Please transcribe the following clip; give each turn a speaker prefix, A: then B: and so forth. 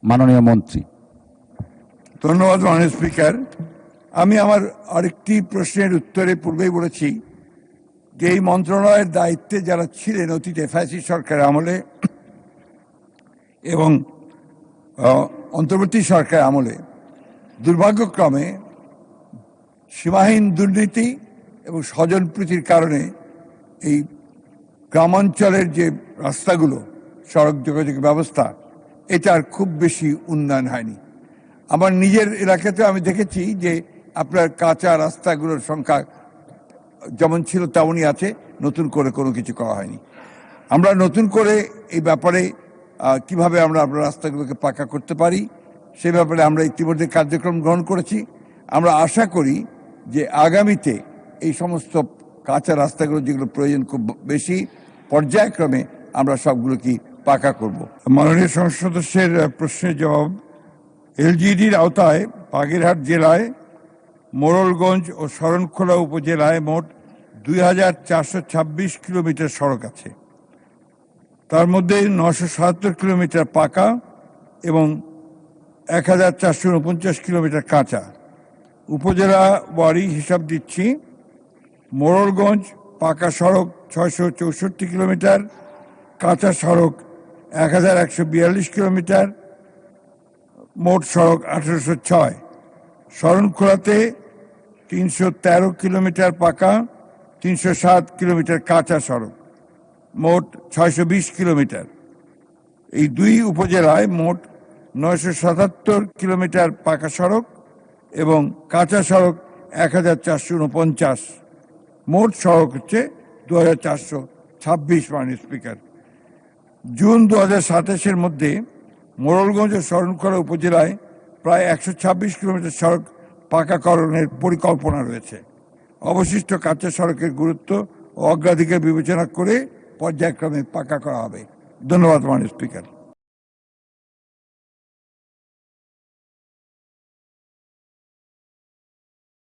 A: মাননীয় মন্ত্রী।
B: ধন্যবাদ মাননীয় স্পিকার। আমি আমার আরেকটি প্রশ্নের উত্তরে পূর্বেই বলেছি যে এই মন্ত্রণালয়ের দায়িত্বে যারা ছিলেন অতীতে ফ্যাসিস্ট সরকার আমলে এবং অন্তর্বর্তী সরকার আমলে দুর্ভাগ্যক্রমে সীমাহীন দুর্নীতি এবং স্বজনপ্রীতির কারণে এই গ্রামাঞ্চলের যে রাস্তাগুলো, সড়ক যোগাযোগ ব্যবস্থা, এটার খুব বেশি উন্নয়ন হয়নি। আমার নিজের এলাকাতে আমি দেখেছি যে আপনার কাঁচা রাস্তাগুলোর সংখ্যা যেমন ছিল তেমনই আছে, নতুন করে কোনো কিছু করা হয়নি। আমরা নতুন করে এই ব্যাপারে কিভাবে আমরা আপনার রাস্তাগুলোকে পাকা করতে পারি সে ব্যাপারে আমরা ইতিমধ্যে কার্যক্রম গ্রহণ করেছি। আমরা আশা করি যে আগামীতে এই সমস্ত কাঁচা রাস্তাগুলো যেগুলো প্রয়োজন খুব বেশি, পর্যায়ক্রমে আমরা সবগুলোকে পাকা করব। মাননীয় সংসদ সদস্যের প্রশ্নের জবাব। এলজিইডির আওতায় বাগেরহাট জেলায় মোড়লগঞ্জ ও শরণখোলা উপজেলায় মোট 2426 কিলোমিটার সড়ক আছে। তার মধ্যে 977 কিলোমিটার পাকা এবং 1449 কিলোমিটার কাঁচা। উপজেলা ওয়ারি হিসাব দিচ্ছি। মোড়লগঞ্জ পাকা সড়ক 664 কিলোমিটার, কাঁচা সড়ক 1142 কিলোমিটার, মোট সড়ক 1806। শরণখোলাতে 313 কিলোমিটার পাকা, 307 কিলোমিটার কাঁচা সড়ক, মোট 620 কিলোমিটার। এই দুই উপজেলায় মোট 977 কিলোমিটার পাকা সড়ক এবং কাঁচা সড়ক 1449। মোট সড়ক হচ্ছে 2426 মাননীয় স্পিকার। জুন 2027-এর মধ্যে মোড়লগঞ্জ ও শরণখোলা উপজেলায় প্রায় 126 কিলোমিটার সড়ক পাকাকরণের পরিকল্পনা রয়েছে। অবশিষ্ট কাঁচা সড়কের গুরুত্ব ও অগ্রাধিকার বিবেচনা করে পর্যায়ক্রমে পাকা করা হবে। ধন্যবাদ মাননীয় স্পিকার।